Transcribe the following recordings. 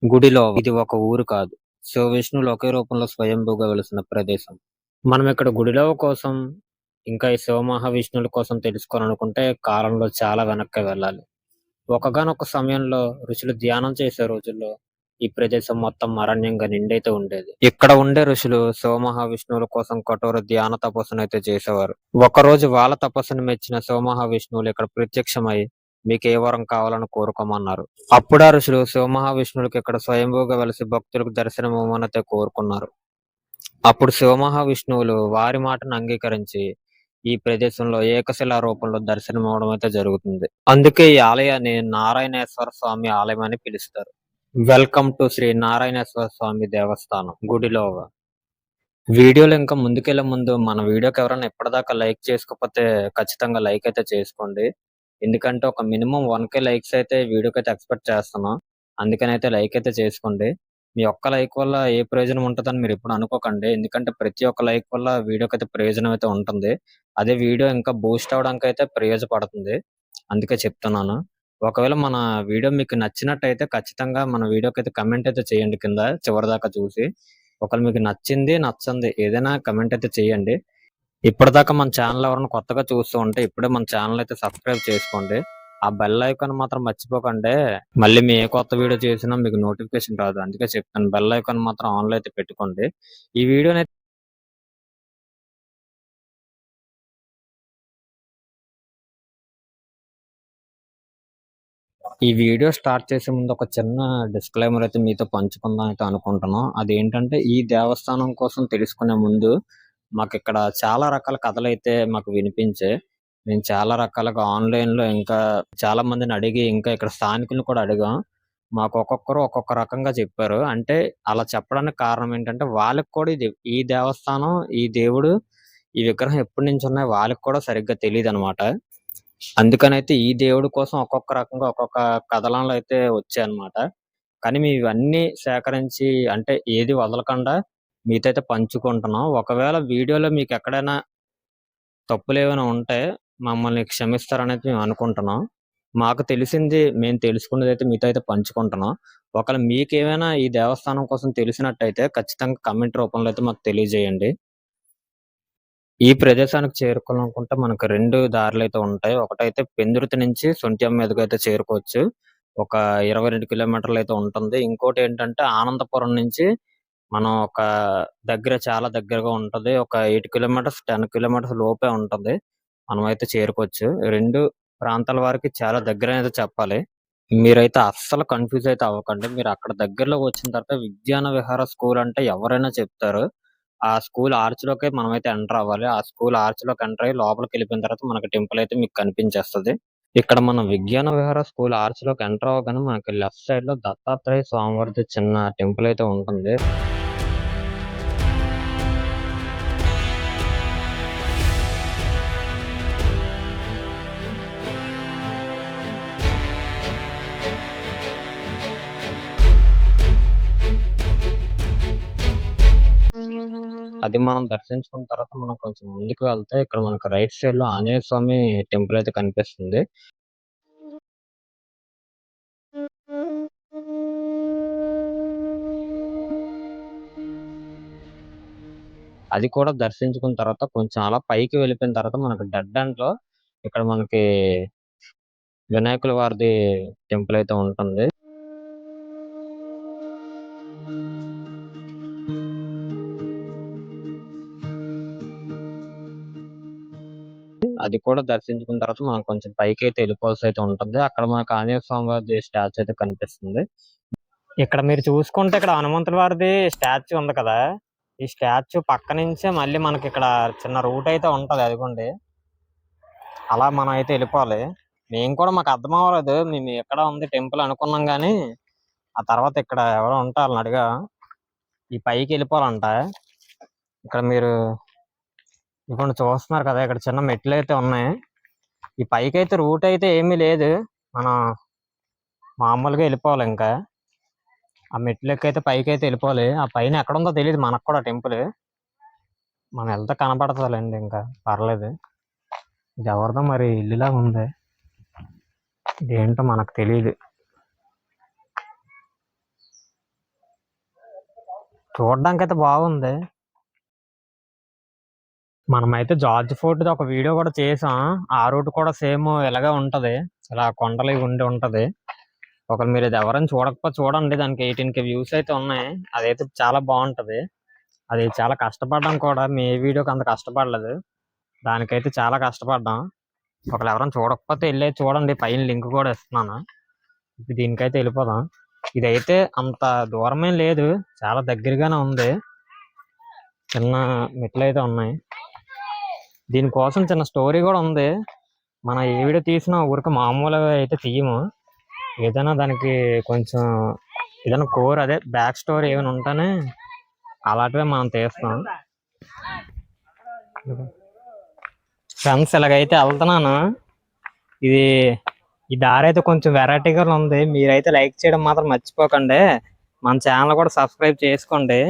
గుడిలో ఇది ఒక ఊరు కాదు. విష్ణువులు ఒకే రూపంలో స్వయంభూగా వెలిసిన ప్రదేశం. మనం ఇక్కడ గుడిలో కోసం, ఇంకా ఈ శివ మహావిష్ణువుల కోసం తెలుసుకోవాలనుకుంటే కాలంలో చాలా వెనక్కి వెళ్ళాలి. ఒక్కగానొక సమయంలో ఋషులు ధ్యానం చేసే రోజుల్లో ఈ ప్రదేశం మొత్తం అరణ్యంగా నిండైతే ఉండేది. ఇక్కడ ఉండే ఋషులు శివ మహావిష్ణువుల కోసం కఠోర ధ్యాన తపస్సునైతే చేసేవారు. ఒకరోజు వాళ్ళ తపస్సును మెచ్చిన శివ మహావిష్ణువులు ఇక్కడ ప్రత్యక్షమై మీకు ఏ వరం కావాలని కోరుకోమన్నారు. అప్పుడా ఋషులు శివ మహావిష్ణువులకు ఇక్కడ స్వయంభూగా వెలిసి భక్తులకు దర్శనం ఇవ్వమనైతే కోరుకున్నారు. అప్పుడు శివ మహావిష్ణువులు వారి మాటను అంగీకరించి ఈ ప్రదేశంలో ఏకశిలా రూపంలో దర్శనం ఇవ్వడం అయితే జరుగుతుంది. అందుకే ఈ ఆలయాన్ని నారాయణేశ్వర స్వామి ఆలయం అని పిలుస్తారు. వెల్కమ్ టు శ్రీ నారాయణేశ్వర స్వామి దేవస్థానం గుడిలో. వీడియోలో ఇంకా ముందుకెళ్లే ముందు మన వీడియోకి ఎవరైనా ఇప్పటిదాకా లైక్ చేసుకోకపోతే ఖచ్చితంగా లైక్ అయితే చేసుకోండి. ఎందుకంటే ఒక మినిమం 1K లైక్స్ అయితే వీడియోకి అయితే ఎక్స్పెక్ట్ చేస్తున్నాం. అందుకని అయితే లైక్ అయితే చేసుకోండి. మీ ఒక్క లైక్ వల్ల ఏ ప్రయోజనం ఉంటుందని మీరు ఎప్పుడు అనుకోకండి. ఎందుకంటే ప్రతి ఒక్క లైక్ వల్ల వీడియోకి అయితే ప్రయోజనం అయితే ఉంటుంది. అదే వీడియో ఇంకా బూస్ట్ అవడానికి అయితే ప్రయోజపడుతుంది. అందుకే చెప్తున్నాను. ఒకవేళ మన వీడియో మీకు నచ్చినట్టయితే ఖచ్చితంగా మన వీడియోకి అయితే కమెంట్ అయితే చేయండి కింద చివరిదాకా చూసి. ఒకవేళ మీకు నచ్చింది, నచ్చంది ఏదైనా కమెంట్ అయితే చేయండి. ఇప్పటిదాకా మన ఛానల్ ఎవరైనా కొత్తగా చూస్తూ ఉంటే ఇప్పుడే మన ఛానల్ అయితే సబ్స్క్రైబ్ చేసుకోండి. ఆ బెల్ ఐకాన్ మాత్రం మర్చిపోకండి. మళ్ళీ మీ ఏ కొత్త వీడియో చేసినా మీకు నోటిఫికేషన్ రాదు. అందుకే చెప్తాను, బెల్ ఐకాన్ మాత్రం ఆన్లో అయితే పెట్టుకోండి. ఈ వీడియోని స్టార్ట్ చేసే ముందు ఒక చిన్న డిస్క్లైమర్ అయితే మీతో పంచుకుందాం అయితే అనుకుంటున్నాం. అదేంటంటే ఈ దేవస్థానం కోసం తెలుసుకునే ముందు మాకు ఇక్కడ చాలా రకాల కథలైతే మాకు వినిపించాయి. నేను చాలా రకాలుగా ఆన్లైన్‌లో ఇంకా చాలా మందిని అడిగి, ఇంకా ఇక్కడ స్థానికులను కూడా అడిగాం. మాకు ఒక్కొక్కరు ఒక్కొక్క రకంగా చెప్పారు. అంటే అలా చెప్పడానికి కారణం ఏంటంటే వాళ్ళకి కూడా ఈ దేవస్థానం, ఈ దేవుడు, ఈ విగ్రహం ఎప్పటి నుంచి ఉన్నాయో వాళ్ళకి కూడా సరిగ్గా తెలీదనమాట. అందుకనైతే ఈ దేవుడి కోసం ఒక్కొక్క రకంగా ఒక్కొక్క కథనాలు అయితే వచ్చాయన్నమాట. కానీ మేము ఇవన్నీ సేకరించి అంటే ఏది వదలకుండా మీతో అయితే పంచుకుంటున్నాం. ఒకవేళ వీడియోలో మీకు ఎక్కడైనా తప్పులేమైనా ఉంటే మమ్మల్ని క్షమిస్తారనేది మేము అనుకుంటున్నాం. మాకు తెలిసింది మేము తెలుసుకున్నదైతే మీతో అయితే పంచుకుంటున్నాం. ఒకవేళ మీకేమైనా ఈ దేవస్థానం కోసం తెలిసినట్టయితే ఖచ్చితంగా కామెంట్ రూపంలో అయితే మాకు తెలియజేయండి. ఈ ప్రదేశానికి చేరుకోవాలనుకుంటే మనకు 2 దారులైతే ఉంటాయి. ఒకటైతే పెందుర్తి నుంచి సొంట్యం మీదుగా అయితే చేరుకోవచ్చు. ఒక 22 కిలోమీటర్లయితే ఉంటుంది. ఇంకోటేంటంటే ఆనందపురం నుంచి మనం ఒక చాలా దగ్గరగా ఉంటది. ఒక 8 కిలోమీటర్స్, 10 కిలోమీటర్స్ లోపే ఉంటది. మనమైతే చేరుకోవచ్చు. 2 ప్రాంతాల వారికి చాలా దగ్గరనే చెప్పాలి. మీరైతే అస్సలు కన్‌ఫ్యూజ్ అయితే అవ్వకండి. మీరు అక్కడ దగ్గరలోకి వచ్చిన తర్వాత విజ్ఞాన విహార స్కూల్ అంటే ఎవరైనా చెప్తారు. ఆ స్కూల్ ఆర్చ్‌లోకే మనమైతే ఎంటర్ అవ్వాలి. ఆ స్కూల్ ఆర్చ్‌లోకి ఎంటర్ అయ్యి లోపలికెళ్ళిపోయిన తర్వాత మనకు టెంపుల్ అయితే మీకు కనిపించేస్తది. ఇక్కడ మనం విజ్ఞాన విహార స్కూల్ ఆర్చ్‌లోకి ఎంటర్ అవ్వగానే మనకి లెఫ్ట్ సైడ్‌లో దత్తాత్రేయ స్వామివారిది చిన్న టెంపుల్ అయితే ఉంటుంది. అది మనం దర్శించుకున్న తర్వాత మనం కొంచెం ముందుకు వెళ్తే ఇక్కడ మనకు రైట్ సైడ్‌లో ఆంజనేయ స్వామి టెంపుల్ అయితే కనిపిస్తుంది. అది కూడా దర్శించుకున్న తర్వాత కొంచెం అలా పైకి వెళ్ళిపోయిన తర్వాత మనకు డెడ్ ఎండ్‌లో ఇక్కడ మనకి వినాయకుల వారిది టెంపుల్ అయితే ఉంటుంది. అది కూడా దర్శించుకున్న తర్వాత మనం కొంచెం పైకైతే వెళ్ళిపోవాల్సి అయితే ఉంటుంది. అక్కడ మనకు ఆంజనేయ స్వామి వారిది స్టాచ్యూ అయితే కనిపిస్తుంది. ఇక్కడ మీరు చూసుకుంటే ఇక్కడ హనుమంతుల వారిది స్టాచ్యూ ఉంది కదా! ఈ స్టాచ్యూ పక్క నుంచే మళ్ళీ మనకి ఇక్కడ చిన్న రూట్ అయితే ఉంటది. అదిగోండి. అలా మనం అయితే వెళ్ళిపోవాలి. మేము కూడా మాకు అర్థం అవ్వలేదు. మేము ఎక్కడ ఉంది టెంపుల్ అనుకున్నాం గానీ, ఆ తర్వాత ఇక్కడ ఎవరో ఉంటే ఆళ్ళని అడిగా. ఈ పైకి వెళ్ళిపోవాలంట. ఇక్కడ మీరు ఇదిగోండి చూస్తున్నారు కదా! ఇక్కడ చిన్న మెట్లయితే ఉన్నాయి. ఈ పైకైతే రూట్ అయితే ఏమీ లేదు. మనం మామూలుగా వెళ్ళిపోవాలి ఇంకా. ఆ మెట్లెక్కైతే పైకైతే వెళ్ళిపోవాలి. ఆ పైన ఎక్కడుందో తెలీదు మనకు కూడా టెంపుల్. మనం వెళ్తే కనపడతదిలేండి ఇంకా పర్లేదు. ఇది ఎవరిదో మరి ఇల్లులాగా ఉంది. ఇదేంటో మనకు తెలీదు. చూడడానికి అయితే బాగుంది. మనమైతే జార్జ్ ఫోర్ట్ ఒక వీడియో కూడా చేసాం. ఆ రూట్ కూడా సేమ్ ఇలాగే ఉంటది. ఇలా కొండలు ఉండి ఉంటది. ఒకవేళ మీరు ఇది ఎవరైనా చూడకపోతే చూడండి. దానికి 18K వ్యూస్ అయితే ఉన్నాయి. అదైతే చాలా బాగుంటది. అది చాలా కష్టపడ్డాం కూడా. మీ వీడియోకి అంత కష్టపడలేదు. దానికైతే చాలా కష్టపడ్డాం. ఒకవేళ ఎవరైనా చూడకపోతే వెళ్ళి చూడండి. పైన లింక్ కూడా ఇస్తున్నాను. దీనికైతే వెళ్ళిపోదాం. ఇదైతే అంత దూరమేం లేదు, చాలా దగ్గరగానే ఉంది. చిన్న మెట్లు అయితే ఉన్నాయి. దీనికోసం చిన్న స్టోరీ కూడా ఉంది. మనం ఏ వీడియో తీసినా ఊరికి మామూలుగా అయితే తీయము. ఏదైనా దానికి కొంచెం ఏదైనా కోర్, అదే బ్యాక్ స్టోరీ ఏమైనా ఉంటేనే అలాంటివే మనం తీస్తాం. ఫ్రెండ్స్, ఇలాగైతే వెళ్తున్నాను. ఇది ఈ దారి అయితే కొంచెం వెరైటీగా ఉంది. మీరైతే లైక్ చేయడం మాత్రం మర్చిపోకండి. మన ఛానల్ కూడా సబ్స్క్రైబ్ చేసుకోండి.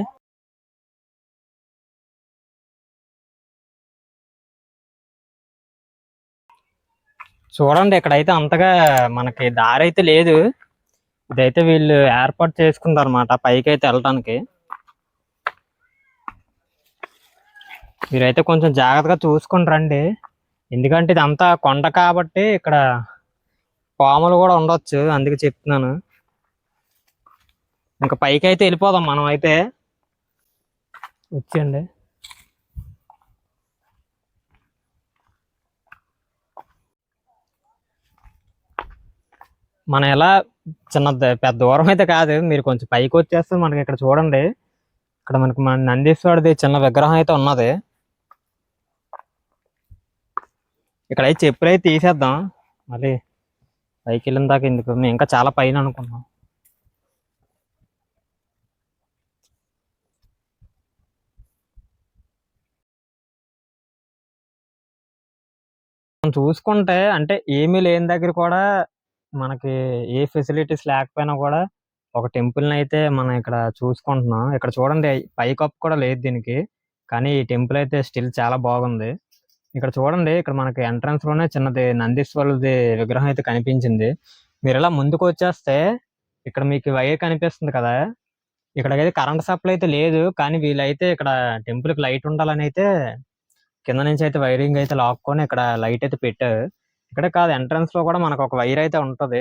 చూడండి, ఇక్కడైతే అంతగా మనకి దారి అయితే లేదు. ఇదైతే వీళ్ళు ఏర్పాటు చేసుకుంటారు అన్నమాట పైకి అయితే వెళ్ళటానికి. మీరైతే కొంచెం జాగ్రత్తగా చూసుకొని రండి. ఎందుకంటే ఇది అంతా కొండ కాబట్టి ఇక్కడ పాములు కూడా ఉండొచ్చు, అందుకే చెప్తున్నాను. ఇంకా పైకి అయితే వెళ్ళిపోదాం మనం అయితే. వచ్చేయండి. మనం ఎలా చిన్న పెద్ద దూరం అయితే కాదు, మీరు కొంచెం పైకి వచ్చేస్తే మనకి ఇక్కడ చూడండి. ఇక్కడ మనకి మన నందీశ్వరుడిది చిన్న విగ్రహం అయితే ఉన్నది. ఇక్కడ అయితే చెప్పులు అయితే తీసేద్దాం. మళ్ళీ పైకి వెళ్ళిన దాకా ఎందుకు, మేము ఇంకా చాలా పైన అనుకున్నాం. మనం చూసుకుంటే అంటే ఏమీ లేని దగ్గర కూడా మనకి ఏ ఫెసిలిటీస్ లేకపోయినా కూడా ఒక టెంపుల్ని అయితే మనం ఇక్కడ చూసుకుంటున్నాం. ఇక్కడ చూడండి, పైకప్పు కూడా లేదు దీనికి, కానీ ఈ టెంపుల్ అయితే స్టిల్ చాలా బాగుంది. ఇక్కడ చూడండి, ఇక్కడ మనకి ఎంట్రన్స్ లోనే చిన్నది నందీశ్వరుది విగ్రహం అయితే కనిపించింది. మీరు ఇలా ముందుకు వచ్చేస్తే ఇక్కడ మీకు వైర్ కనిపిస్తుంది కదా. ఇక్కడైతే కరెంట్ సప్లై అయితే లేదు, కానీ వీళ్ళైతే ఇక్కడ టెంపుల్ కి లైట్ ఉండాలని అయితే కింద నుంచి అయితే వైరింగ్ అయితే లాక్కొని ఇక్కడ లైట్ అయితే పెట్టారు. ఇక్కడే కాదు, ఎంట్రన్స్ లో కూడా మనకు ఒక వైర్ అయితే ఉంటది.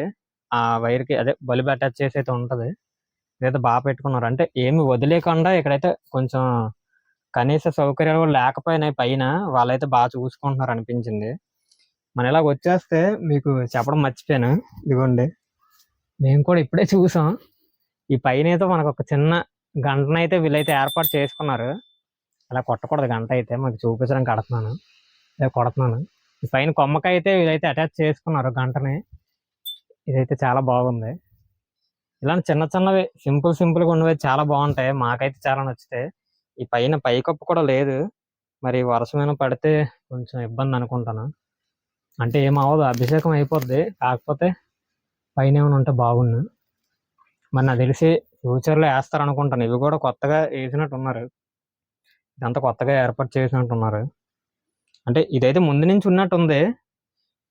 ఆ వైర్ కి అదే బల్బ్ అటాచ్ చేసి అయితే ఉంటది. ఇదైతే బాగా పెట్టుకున్నారు. అంటే ఏమి వదిలేకుండా ఇక్కడైతే కొంచెం కనీస సౌకర్యాలు కూడా లేకపోయినాయి పైన, వాళ్ళైతే బాగా చూసుకుంటున్నారు అనిపించింది. మనం ఇలాగ వచ్చేస్తే మీకు చెప్పడం మర్చిపోయాను. ఇదిగోండి, మేము కూడా ఇప్పుడే చూసాం. ఈ పైన అయితే మనకు ఒక చిన్న గంటనైతే వీళ్ళైతే ఏర్పాటు చేసుకున్నారు. అలా కొట్టకూడదు గంట అయితే, మాకు చూపించడానికి కడుతున్నాను, ఇలా కొడుతున్నాను. ఈ పైన కొమ్మకాయ అయితే వీళ్ళైతే అటాచ్ చేసుకున్నారు గంటని. ఇదైతే చాలా బాగుంది. ఇలాంటి చిన్న చిన్నవి సింపుల్గా ఉన్నవి చాలా బాగుంటాయి. మాకైతే చాలా నచ్చుతాయి. ఈ పైన పైకప్పు కూడా లేదు. మరి వర్షమైనా పడితే కొంచెం ఇబ్బంది అనుకుంటాను. అంటే ఏమవ్వదు, అభిషేకం అయిపోద్ది. కాకపోతే పైన ఏమైనా ఉంటే బాగుండు. మరి నాకు తెలిసి ఫ్యూచర్లో వేస్తారు అనుకుంటాను. ఇవి కూడా కొత్తగా వేసినట్టు ఉన్నారు. ఇదంతా కొత్తగా ఏర్పాటు చేసినట్టు ఉన్నారు. అంటే ఇదైతే ముందు నుంచి ఉన్నట్టు ఉంది.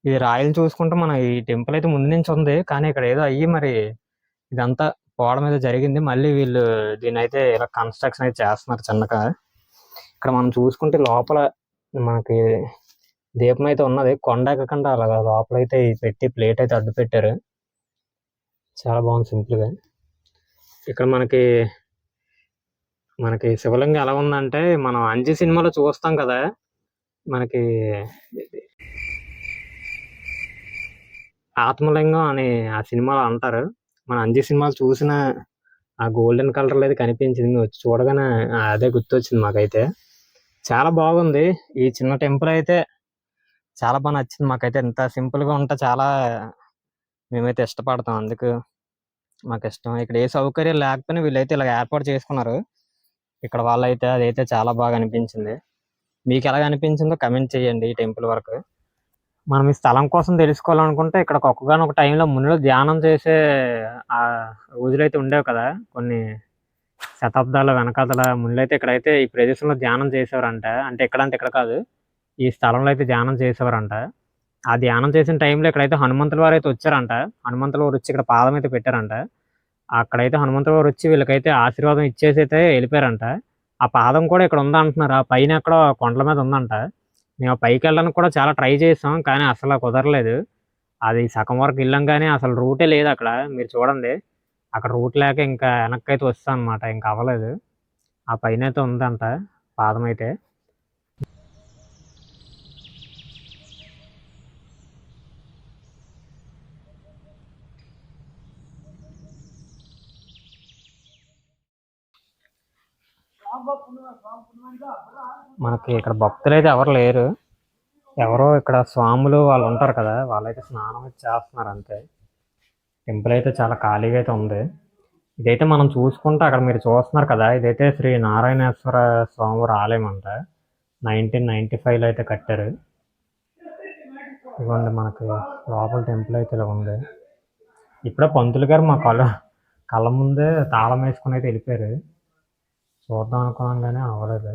ఈ రాయలు చూసుకుంటే మన ఈ టెంపుల్ అయితే ముందు నుంచి ఉంది, కానీ ఇక్కడ ఏదో అయ్యి మరి ఇదంతా పోవడం అయితే జరిగింది. మళ్ళీ వీళ్ళు దీన్ని అయితే ఇలా కన్స్ట్రక్షన్ అయితే చేస్తున్నారు చిన్నగా. ఇక్కడ మనం చూసుకుంటే లోపల మనకి దీపం అయితే ఉన్నది. కొండ ఎక్కకుండా అలాగా లోపల అయితే పెట్టి ప్లేట్ అయితే అడ్డు పెట్టారు. చాలా బాగుంది సింపుల్గా. ఇక్కడ మనకి శివలింగం ఎలా ఉందంటే, మనం అంజి సినిమాలో చూస్తాం కదా, మనకి ఆత్మలింగం అని ఆ సినిమాలో అంటారు. మన అంజి సినిమాలు చూసిన ఆ గోల్డెన్ కలర్లో అయితే కనిపించింది. వచ్చి చూడగానే అదే గుర్తొచ్చింది మాకైతే. చాలా బాగుంది. ఈ చిన్న టెంపుల్ అయితే చాలా బాగా నచ్చింది మాకైతే. ఇంత సింపుల్గా ఉంటే చాలా మేమైతే ఇష్టపడతాం. అందుకు మాకు ఇష్టం. ఇక్కడ ఏ సౌకర్యాలు లేకపోయినా వీళ్ళైతే ఇలా ఏర్పాటు చేసుకున్నారు. ఇక్కడ వాళ్ళైతే అదైతే చాలా బాగా అనిపించింది. మీకు ఎలాగ అనిపించిందో కమెంట్ చేయండి. ఈ టెంపుల్ వరకు మనం ఈ స్థలం కోసం తెలుసుకోవాలనుకుంటే ఇక్కడ ఒక్కగానొక టైంలో మునులు ధ్యానం చేసే ఆ రోజులైతే ఉండేవి కదా, కొన్ని శతాబ్దాల వెనకాతల మునులైతే ఇక్కడైతే ఈ ప్రదేశంలో ధ్యానం చేసేవారంట. అంటే ఎక్కడంటే ఇక్కడ కాదు, ఈ స్థలంలో అయితే ధ్యానం చేసేవారంట. ఆ ధ్యానం చేసిన టైంలో ఇక్కడైతే హనుమంతుల వారు అయితే వచ్చారంట. హనుమంతుల వారు వచ్చి ఇక్కడ పాదం అయితే పెట్టారంట. అక్కడైతే హనుమంతుడు వారు వచ్చి వీళ్ళకైతే ఆశీర్వాదం ఇచ్చేసి అయితే వెళ్ళిపోయారంట. ఆ పాదం కూడా ఇక్కడ ఉందంటున్నారు. ఆ పైన ఎక్కడో కొండల మీద ఉందంట. మేము ఆ పైకి వెళ్ళడానికి కూడా చాలా ట్రై చేసాం. కానీ అసలు కుదరలేదు. అది సగం వరకు వెళ్ళాం కానీ అసలు రూటే లేదు అక్కడ. మీరు చూడండి. అక్కడ రూట్ లేక ఇంకా వెనక్కైతే వస్తాం అనమాట. ఇంకా అవ్వలేదు. ఆ పైన అయితే ఉందంట పాదం అయితే. మనకి ఇక్కడ భక్తులు అయితే ఎవరు లేరు. ఎవరో ఇక్కడ స్వాములు వాళ్ళు ఉంటారు కదా, వాళ్ళైతే స్నానం అయితే చేస్తున్నారు అంతే. టెంపుల్ అయితే చాలా ఖాళీగా అయితే ఉంది. ఇదైతే మనం చూసుకుంటే అక్కడ మీరు చూస్తున్నారు కదా, ఇదైతే శ్రీ నారాయణేశ్వర స్వామివారి ఆలయం అంట. 1995లో అయితే కట్టారు. ఇదిగోండి మనకి లోపల టెంపుల్ అయితే ఇలా ఉంది. ఇప్పుడే పంతులు గారు మా కళ్ళ ముందే తాళం వేసుకుని అయితే వెళ్ళిపోయారు. చూద్దాం అనుకున్నాం కానీ అవ్వలేదు.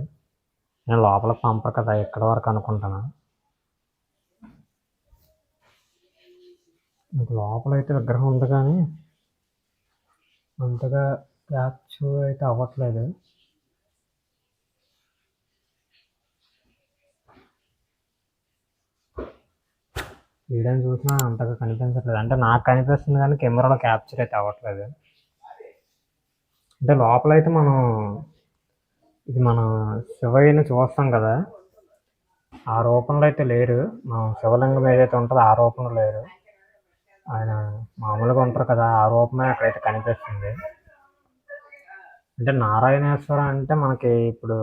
నేను లోపల పంపరు కదా, ఎక్కడ వరకు అనుకుంటాను. లోపల అయితే విగ్రహం ఉంది కానీ అంతగా క్యాప్చర్ అయితే అవ్వట్లేదు. వీడియోని చూసినా అంతగా కనిపించట్లేదు. అంటే నాకు కనిపిస్తుంది కానీ కెమెరాలో క్యాప్చర్ అయితే అవ్వట్లేదు. అంటే లోపల అయితే ఇది మనం శివయ్యని చూస్తాం కదా, ఆ రూపంలో అయితే లేరు. మనం శివలింగం ఏదైతే ఉంటుందో ఆ రూపంలో లేరు. ఆయన మామూలుగా ఉంటారు కదా, ఆ రూపమే అక్కడైతే కనిపిస్తుంది. అంటే నారాయణేశ్వర అంటే మనకి ఇప్పుడు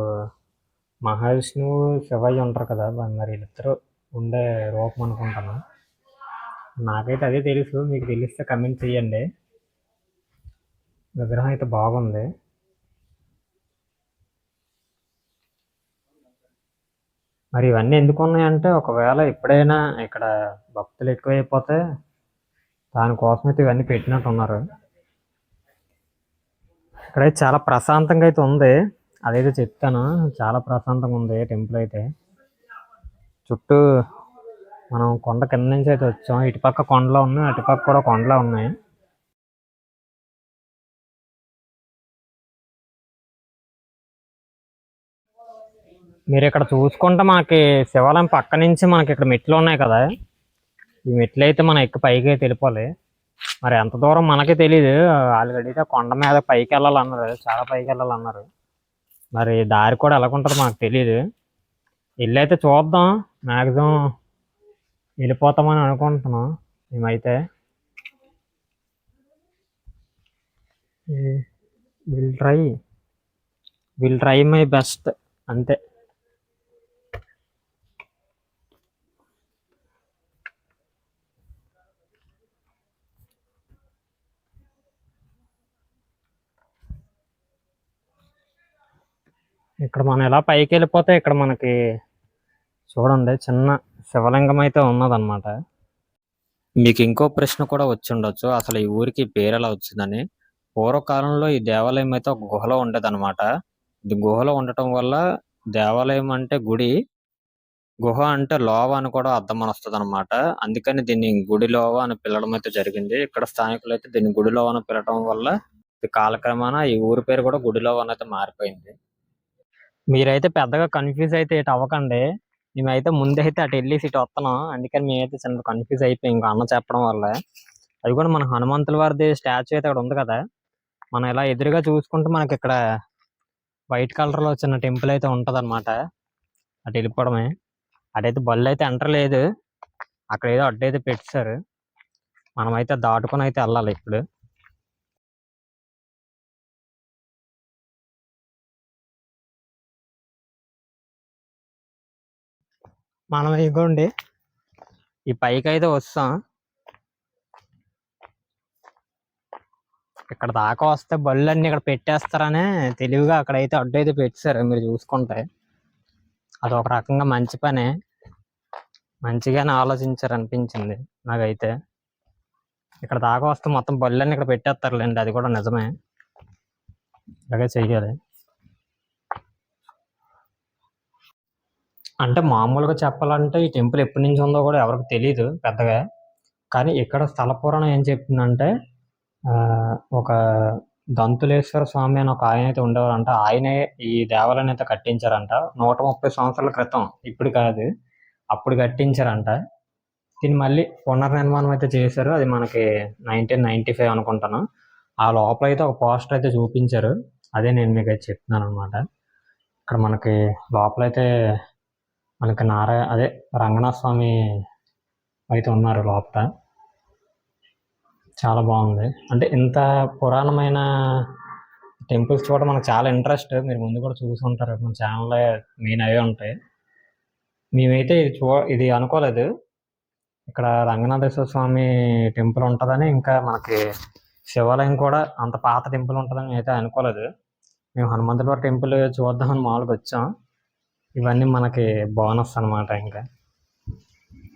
మహావిష్ణువు శివయ్య ఉంటారు కదా, మరి వీళ్ళిద్దరూ ఉండే రూపం అనుకుంటాను. నాకైతే అదే తెలుసు. మీకు తెలిస్తే కమెంట్ చేయండి. విగ్రహం అయితే బాగుంది. మరి ఇవన్నీ ఎందుకు ఉన్నాయంటే, ఒకవేళ ఎప్పుడైనా ఇక్కడ భక్తులు ఎక్కువైపోతే దానికోసం అయితే ఇవన్నీ పెట్టినట్టు ఉన్నారు. ఇక్కడైతే చాలా ప్రశాంతంగా అయితే ఉంది. అదైతే చెప్తాను. చాలా ప్రశాంతంగా ఉంది టెంపుల్ అయితే. చుట్టూ మనం కొండ కింద నుంచి అయితే వచ్చాం. ఇటుపక్క కొండలు ఉన్నాయి, అటుపక్క కూడా కొండలు ఉన్నాయి. మీరు ఇక్కడ చూసుకుంటే మనకి శివాలయం పక్క నుంచి మనకి ఇక్కడ మెట్లు ఉన్నాయి కదా, ఈ మెట్లు అయితే మనం ఎక్కి పైకి అయితే వెళ్ళిపోవాలి. మరి ఎంత దూరం మనకే తెలియదు. ఆల్రెడీ కొండ మీద పైకి వెళ్ళాలన్నారు, చాలా పైకి వెళ్ళాలన్నారు. మరి దారి కూడా ఎలాగుంటుందో మాకు తెలియదు. వెళ్ళి అయితే చూద్దాం. మ్యాక్సిమం వెళ్ళిపోతామని అనుకుంటున్నాం మేమైతే. విల్ ట్రై మై బెస్ట్ అంతే. ఇక్కడ మనం ఎలా పైకి వెళ్ళిపోతే ఇక్కడ మనకి చూడండి చిన్న శివలింగం అయితే ఉన్నదన్నమాట. మీకు ఇంకో ప్రశ్న కూడా వచ్చి ఉండొచ్చు, అసలు ఈ ఊరికి పేరు ఎలా వచ్చిందని. పూర్వకాలంలో ఈ దేవాలయం అయితే ఒక గుహలో ఉండేదన్నమాట. ఇది గుహలో ఉండటం వల్ల దేవాలయం అంటే గుడి, గుహ అంటే లోవ అని కూడా అర్థం అని వస్తుంది అనమాట. అందుకని దీన్ని గుడి లోవ అని పిలవడం అయితే జరిగింది. ఇక్కడ స్థానికులు అయితే దీన్ని గుడి లోవ అని పిలవడం వల్ల ఇది కాలక్రమాన ఈ ఊరి పేరు కూడా గుడి లోవ అని అయితే మారిపోయింది. మీరైతే పెద్దగా కన్ఫ్యూజ్ అయితే ఇటు అవ్వకండి. మేమైతే ముందైతే అటు వెళ్ళేసి ఇటు వస్తున్నాం. అందుకని మేమైతే చిన్న కన్ఫ్యూజ్ అయిపోయి ఇంకా అన్న చెప్పడం వల్ల. అది కూడా మన హనుమంతుల వారిది స్టాచ్యూ అయితే అక్కడ ఉంది కదా, మనం ఇలా ఎదురుగా చూసుకుంటే మనకి ఇక్కడ వైట్ కలర్ లో చిన్న టెంపుల్ అయితే ఉంటది అనమాట. అటు వెళ్ళిపోవడమే. అటైతే బళ్ళు అయితే ఎంటర్ లేదు. అక్కడ ఏదో అడ్డు అయితే పెట్టారు. మనమైతే దాటుకొని అయితే వెళ్ళాలి ఇప్పుడు. మనం ఇగోండి ఈ పైకి అయితే వస్తాం. ఇక్కడ దాకా వస్తే బళ్ళు అన్ని ఇక్కడ పెట్టేస్తారనే తెలివిగా అక్కడైతే అడ్డు అయితే పెట్టారు. మీరు చూసుకుంటే అది ఒక రకంగా మంచి పనే, మంచిగానే ఆలోచించారు అనిపించింది నాకైతే. ఇక్కడ దాకా వస్తే మొత్తం బళ్ళన్నీ ఇక్కడ పెట్టేస్తారులేండి, అది కూడా నిజమే. ఇలాగే చెయ్యాలి. అంటే మామూలుగా చెప్పాలంటే ఈ టెంపుల్ ఎప్పటి నుంచి ఉందో కూడా ఎవరికి తెలియదు పెద్దగా. కానీ ఇక్కడ స్థల పురాణం ఏం చెప్తుందంటే, ఒక దంతులేశ్వర స్వామి అని ఒక ఆయన అయితే ఉండేవారంట. ఆయనే ఈ దేవాలయాన్ని అయితే కట్టించారంట. 130 సంవత్సరాల క్రితం. ఇప్పుడు కాదు. అప్పుడు కట్టించారంట. దీన్ని మళ్ళీ పునర్నిర్మాణం అయితే చేశారు. అది మనకి 1995 అనుకుంటాను. ఆ లోపలైతే ఒక పోస్టర్ అయితే చూపించారు. అదే నేను మీకైతే చెప్తున్నాననమాట. ఇక్కడ మనకి లోపలైతే మనకి అదే రంగనాథ స్వామి అయితే ఉన్నారు లోపల. చాలా బాగుంది. అంటే ఇంత పురాణమైన టెంపుల్స్ చూడడం మనకు చాలా ఇంట్రెస్ట్. మీరు ముందు కూడా చూసి ఉంటారు. మన ఛానల్లో మెయిన్ అవే ఉంటాయి. మేమైతే ఇది అనుకోలేదు. ఇక్కడ రంగనాథేశ్వర స్వామి టెంపుల్ ఉంటుందని, ఇంకా మనకి శివాలయం కూడా అంత పాత టెంపుల్ ఉంటుందని అయితే అనుకోలేదు. మేము హనుమంతులవారి టెంపుల్ చూద్దామని మామూలుగా వచ్చాం. ఇవన్నీ మనకి బోనస్ అనమాట. ఇంకా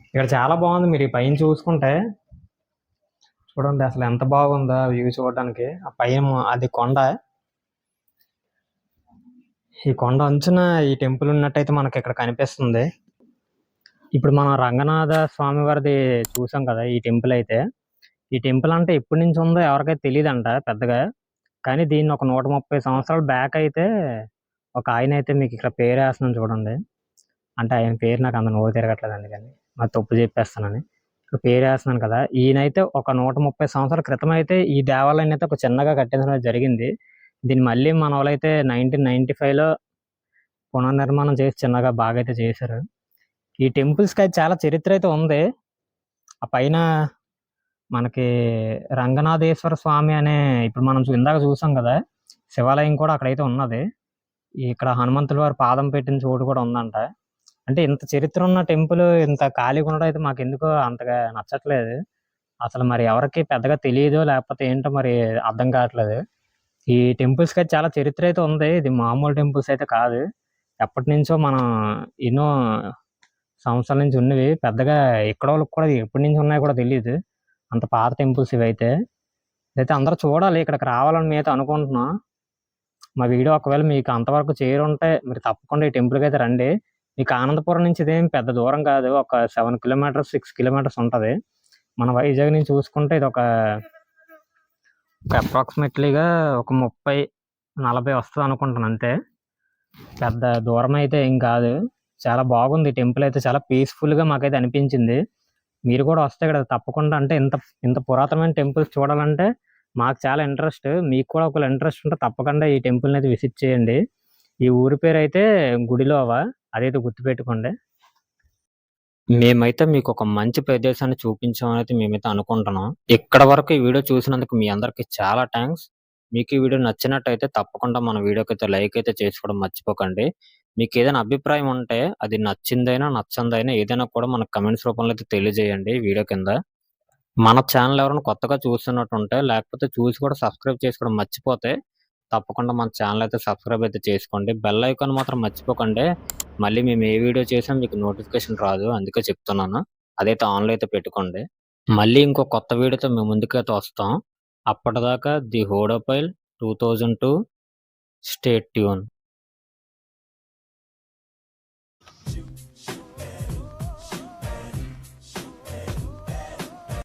ఇక్కడ చాలా బాగుంది. మీరు ఈ పైన చూసుకుంటే చూడండి అసలు ఎంత బాగుందో వ్యూ చూడడానికి. ఆ పైన అది కొండ. ఈ కొండ అంచున ఈ టెంపుల్ ఉన్నట్టయితే మనకి ఇక్కడ కనిపిస్తుంది. ఇప్పుడు మనం రంగనాథ స్వామి వారిది చూసాం కదా ఈ టెంపుల్ అయితే. ఈ టెంపుల్ అంటే ఎప్పటి నుంచి ఉందో ఎవరికైతే తెలియదంట పెద్దగా. కానీ దీన్ని ఒక 130 సంవత్సరాల బ్యాక్ అయితే ఒక ఆయన అయితే మీకు ఇక్కడ పేరు వేస్తున్నాను చూడండి. అంటే ఆయన పేరు నాకు అంత నోరు తిరగట్లేదు, అందుకని మరి తప్పు చెప్పేస్తానని ఇక్కడ పేరు వేస్తున్నాను కదా. ఈయనైతే ఒక 130 సంవత్సరాల క్రితం అయితే ఈ దేవాలయాన్ని అయితే ఒక చిన్నగా కట్టించడం జరిగింది. దీన్ని మళ్ళీ మన వాళ్ళైతే 1995లో పునర్నిర్మాణం చేసి చిన్నగా బాగా అయితే చేశారు. ఈ టెంపుల్స్కి అయితే చాలా చరిత్ర అయితే ఉంది. ఆ పైన మనకి రంగనాథేశ్వర స్వామి అనే ఇప్పుడు మనం ఇందాక చూసాం కదా శివాలయం కూడా అక్కడైతే ఉన్నది. ఇక్కడ హనుమంతుల వారి పాదం పెట్టిన చోటు కూడా ఉందంట. అంటే ఇంత చరిత్ర ఉన్న టెంపుల్ ఇంత ఖాళీగా ఉండడం అయితే మాకు ఎందుకో అంతగా నచ్చట్లేదు. అసలు మరి ఎవరికి పెద్దగా తెలియదు లేకపోతే ఏంటో మరి అర్థం కావట్లేదు. ఈ టెంపుల్స్కి అయితే చాలా చరిత్ర అయితే ఉంది. ఇది మామూలు టెంపుల్స్ అయితే కాదు. ఎప్పటి నుంచో మనం ఎన్నో సంవత్సరాల నుంచి ఉన్నవి. పెద్దగా ఎక్కడ వాళ్ళకి కూడా ఎప్పటి నుంచి ఉన్నాయో కూడా తెలియదు. అంత పాత టెంపుల్స్ ఇవైతే. ఇదైతే అందరూ చూడాలి. ఇక్కడికి రావాలని మేమైతే అనుకుంటున్నాం. మా వీడియో ఒకవేళ మీకు అంతవరకు చేరుంటే మీరు తప్పకుండా ఈ టెంపుల్కి అయితే రండి. మీకు ఆనందపురం నుంచి ఇదేం పెద్ద దూరం కాదు. ఒక 7 కిలోమీటర్స్ 6 కిలోమీటర్స్ ఉంటుంది. మన వైజాగ్ నుంచి చూసుకుంటే ఇది ఒక అప్రాక్సిమేట్లీగా ఒక 30-40 వస్తుంది అనుకుంటాను అంతే. పెద్ద దూరం అయితే ఏం కాదు. చాలా బాగుంది టెంపుల్ అయితే. చాలా పీస్ఫుల్గా మాకైతే అనిపించింది. మీరు కూడా వస్తే ఇక్కడ తప్పకుండా, అంటే ఇంత ఇంత పురాతనమైన టెంపుల్స్ చూడాలంటే మాకు చాలా ఇంట్రెస్ట్. మీకు కూడా ఒకవేళ ఇంట్రెస్ట్ ఉంటే తప్పకుండా ఈ టెంపుల్ని అయితే విజిట్ చేయండి. ఈ ఊరి పేరు అయితే గుడిలోవ. అదైతే గుర్తుపెట్టుకోండి. మేమైతే మీకు ఒక మంచి ప్రదేశాన్ని చూపించామని అయితే మేమైతే అనుకుంటున్నాం. ఇక్కడ వరకు ఈ వీడియో చూసినందుకు మీ అందరికి చాలా థ్యాంక్స్. మీకు ఈ వీడియో నచ్చినట్టయితే తప్పకుండా మన వీడియోకి అయితే లైక్ అయితే చేసుకోవడం మర్చిపోకండి. మీకు ఏదైనా అభిప్రాయం ఉంటే అది నచ్చిందైనా నచ్చందైనా ఏదైనా కూడా మనకు కమెంట్స్ రూపంలో అయితే తెలియజేయండి వీడియో కింద. మన ఛానల్ ఎవరైనా కొత్తగా చూస్తున్నట్టుంటే లేకపోతే చూసి కూడా సబ్స్క్రైబ్ చేసుకోవడం మర్చిపోతే తప్పకుండా మన ఛానల్ అయితే సబ్స్క్రైబ్ అయితే చేసుకోండి. బెల్ ఐకాన్ మాత్రం మర్చిపోకండి. మళ్ళీ మేము ఏ వీడియో చేసినా మీకు నోటిఫికేషన్ రాదు, అందుకే చెప్తున్నాను. అదైతే ఆన్లో అయితే పెట్టుకోండి. మళ్ళీ ఇంకో కొత్త వీడియోతో మేము ముందుకైతే వస్తాం. అప్పటిదాకా ది హోడోపైల్ 2002 స్టే ట్యూన్.